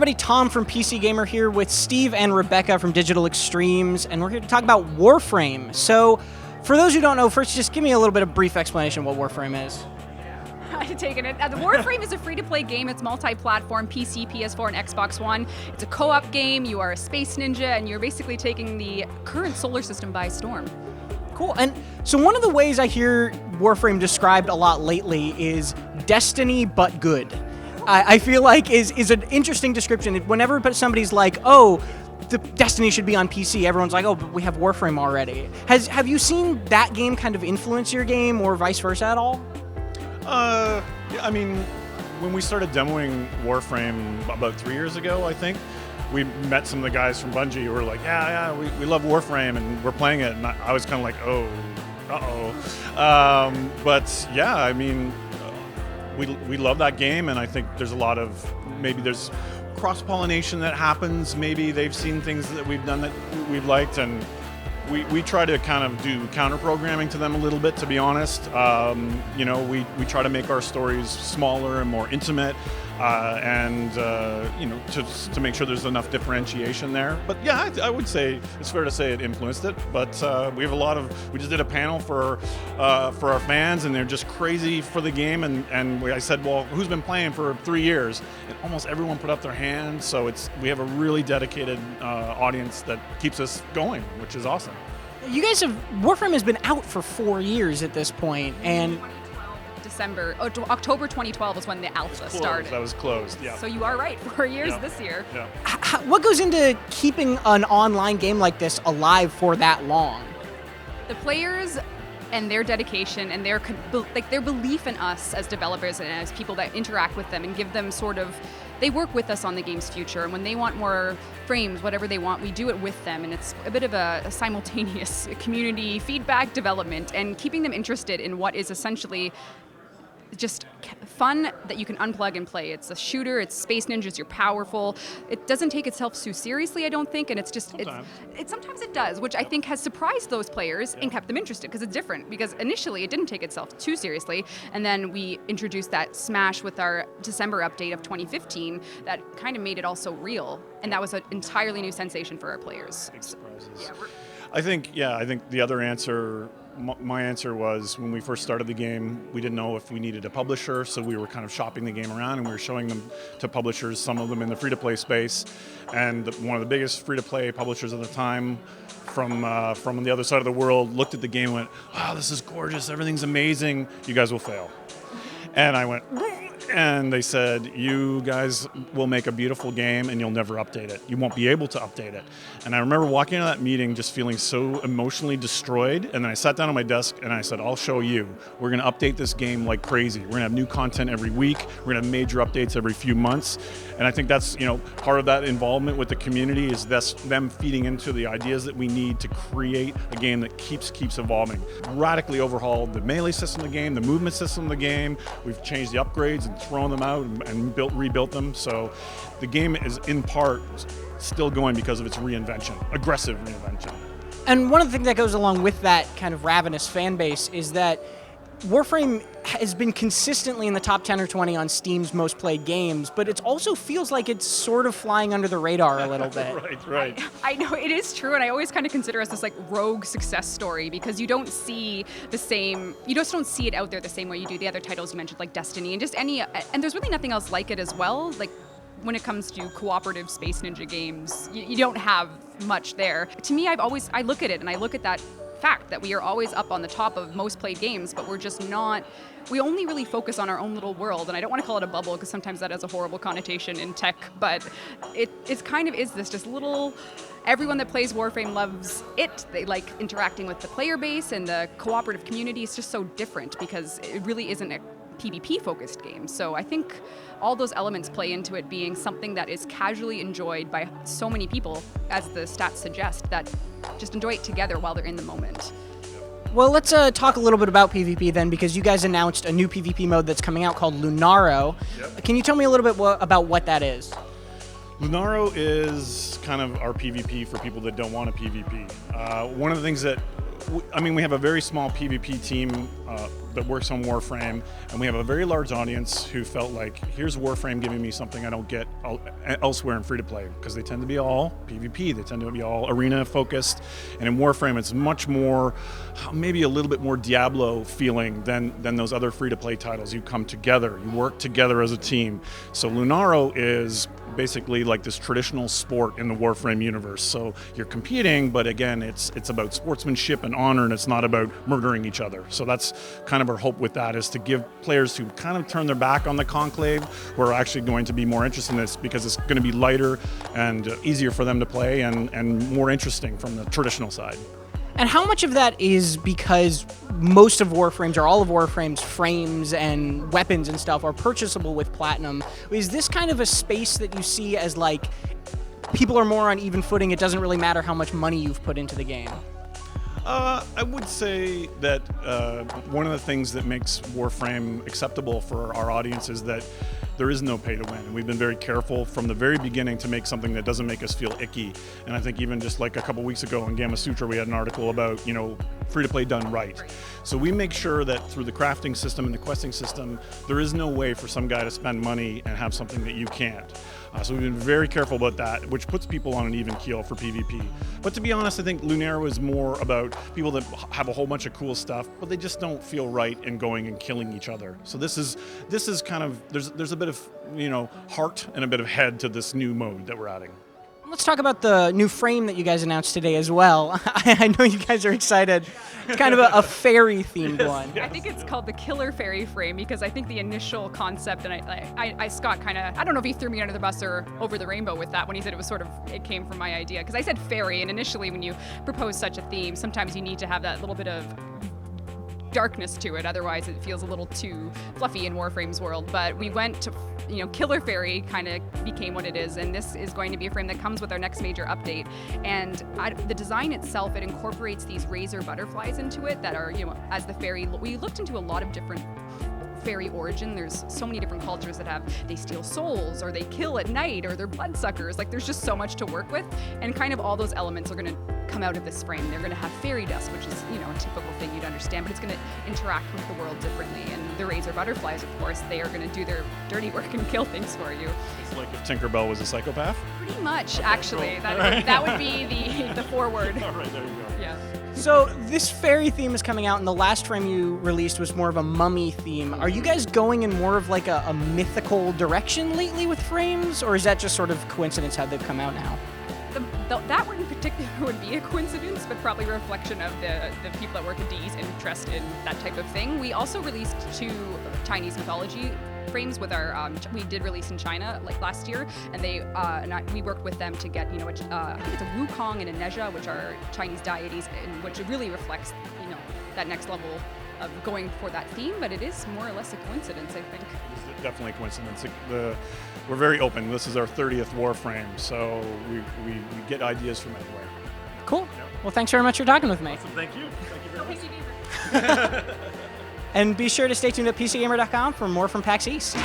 everybody. Tom from PC Gamer here with Steve and Rebecca from Digital Extremes, and we're here to talk about Warframe. So, for those who don't know, first just give me a little bit of brief explanation of what Warframe is. I've taken it. The Warframe is a free-to-play game. It's multi-platform, PC, PS4, and Xbox One. It's a co-op game. You are a space ninja, and you're basically taking the current solar system by storm. Cool. And so one of the ways I hear Warframe described a lot lately is Destiny but good. I feel like is an interesting description. Whenever somebody's like, oh, the Destiny should be on PC, everyone's like, oh, but we have Warframe already. Have you seen that game kind of influence your game or vice versa at all? Yeah, I mean, when we started demoing Warframe about 3 years ago, I think, we met some of the guys from Bungie who were like, yeah, we love Warframe and we're playing it. And I was kind of like, oh, uh-oh. But yeah, I mean, we love that game, and I think there's a lot of, maybe there's cross-pollination that happens. Maybe they've seen things that we've done that we've liked, and we try to kind of do counter-programming to them a little bit, to be honest. You know, we try to make our stories smaller and more intimate, and you know, to make sure there's enough differentiation there. But yeah, I would say it's fair to say it influenced it. But we have we just did a panel for our fans, and they're just crazy for the game. And I said, well, who's been playing for 3 years? And almost everyone put up their hand. So we have a really dedicated audience that keeps us going, which is awesome. You guys Warframe has been out for 4 years at this point, and October 2012 was when the alpha started. That was closed, yeah. So you are right, 4 years this year. Yeah. What goes into keeping an online game like this alive for that long? The players and their dedication and their belief in us as developers and as people that interact with them and give them they work with us on the game's future, and when they want more frames, whatever they want, we do it with them, and it's a bit of a simultaneous community feedback development and keeping them interested in what is essentially just fun that you can unplug and play. It's a shooter, it's space ninjas, you're powerful. It doesn't take itself too seriously, I don't think, and it's just, sometimes it does, which I think has surprised those players and kept them interested, because it's different, because initially it didn't take itself too seriously, and then we introduced that smash with our December update of 2015 that kind of made it also real, and that was an entirely new sensation for our players. Big surprises. I think the other answer, my answer was, when we first started the game, we didn't know if we needed a publisher, so we were kind of shopping the game around, and we were showing them to publishers, some of them in the free-to-play space. And one of the biggest free-to-play publishers at the time from the other side of the world looked at the game and went, wow, this is gorgeous, everything's amazing, you guys will fail. And I went, and they said, you guys will make a beautiful game and you'll never update it. You won't be able to update it. And I remember walking into that meeting just feeling so emotionally destroyed. And then I sat down at my desk and I said, I'll show you. We're going to update this game like crazy. We're going to have new content every week. We're going to have major updates every few months. And I think that's, part of that involvement with the community is them feeding into the ideas that we need to create a game that keeps evolving. Radically overhauled the melee system of the game, the movement system of the game. We've changed the upgrades and thrown them out and rebuilt them. So the game is in part still going because of its aggressive reinvention. And one of the things that goes along with that kind of ravenous fan base is that Warframe has been consistently in the top 10 or 20 on Steam's most played games, but it also feels like it's sort of flying under the radar a little bit. Right. I know, it is true, and I always kind of consider us this rogue success story, because you don't see you just don't see it out there the same way you do the other titles you mentioned, like Destiny, and and there's really nothing else like it as well. Like, when it comes to cooperative space ninja games, you don't have much there. To me, I look at it and I look at that fact that we are always up on the top of most played games, but we're just not, we only really focus on our own little world, and I don't want to call it a bubble because sometimes that has a horrible connotation in tech, but it's kind of is this just little, everyone that plays Warframe loves it. They like interacting with the player base, and the cooperative community is just so different because it really isn't a PvP-focused game. So I think all those elements play into it being something that is casually enjoyed by so many people, as the stats suggest, that just enjoy it together while they're in the moment. Well, let's talk a little bit about PvP then, because you guys announced a new PvP mode that's coming out called Lunaro. Yep. Can you tell me a little bit about what that is? Lunaro is kind of our PvP for people that don't want a PvP. One of the things that I mean, we have a very small PvP team that works on Warframe, and we have a very large audience who felt like, here's Warframe giving me something I don't get elsewhere in free-to-play, because they tend to be all PvP, they tend to be all arena-focused, and in Warframe it's much more, maybe a little bit more Diablo feeling than those other free-to-play titles. You come together, you work together as a team. So Lunaro is basically like this traditional sport in the Warframe universe. So you're competing, but again, it's about sportsmanship and honor, and it's not about murdering each other. So that's kind of our hope with that, is to give players who kind of turn their back on the Conclave, who are actually going to be more interested in this, because it's going to be lighter and easier for them to play, and more interesting from the traditional side. And how much of that is because most of Warframes, or all of Warframe's frames and weapons and stuff, are purchasable with Platinum? Is this kind of a space that you see as like, people are more on even footing, it doesn't really matter how much money you've put into the game? I would say that one of the things that makes Warframe acceptable for our audience is that there is no pay to win. And we've been very careful from the very beginning to make something that doesn't make us feel icky. And I think even just like a couple weeks ago in Gamma Sutra, we had an article about, you know, free-to-play done right. So we make sure that through the crafting system and the questing system, there is no way for some guy to spend money and have something that you can't. So we've been very careful about that, which puts people on an even keel for PvP. But to be honest, I think Lunaro is more about people that have a whole bunch of cool stuff, but they just don't feel right in going and killing each other. So this is kind of, there's a bit of, you know, heart and a bit of head to this new mode that we're adding. Let's talk about the new frame that you guys announced today as well. I know you guys are excited. It's kind of a fairy-themed one. I think it's called the Killer Fairy frame, because I think the initial concept, and Scott kind of, I don't know if he threw me under the bus or over the rainbow with that when he said it was sort of, it came from my idea. Because I said fairy, and initially when you propose such a theme, sometimes you need to have that little bit of darkness to it, otherwise it feels a little too fluffy in Warframe's world. But we went to, you know, Killer Fairy kind of became what it is, and this is going to be a frame that comes with our next major update. And the design itself, it incorporates these razor butterflies into it that are, you know, as the fairy, we looked into a lot of different fairy origin. There's so many different cultures that have, they steal souls, or they kill at night, or they're bloodsuckers. Like, there's just so much to work with, and kind of all those elements are going to come out of this frame. They're going to have fairy dust, which is, you know, a typical thing you'd understand, but it's going to interact with the world differently. And the razor butterflies, of course, they are going to do their dirty work and kill things for you. It's like if Tinkerbell was a psychopath? Pretty much, okay, actually. Cool. That would be the foreword. All right, there you go. Yeah. So this fairy theme is coming out, and the last frame you released was more of a mummy theme. Are you guys going in more of like a mythical direction lately with frames, or is that just sort of coincidence how they've come out now? That one in particular would be a coincidence, but probably a reflection of the people that work at DE's interest in that type of thing. We also released 2 Chinese mythology frames with our, we did release in China like last year, and we worked with them to get, you know, I think it's a Wukong and a Nezha, which are Chinese deities, and which really reflects, you know, that next level of going for that theme, but it is more or less a coincidence, I think. It's definitely a coincidence. We're very open. This is our 30th Warframe, so we get ideas from anywhere. Cool. Well, thanks very much for talking with me. Awesome. Thank you. Thank you very much. And be sure to stay tuned at PCGamer.com for more from PAX East.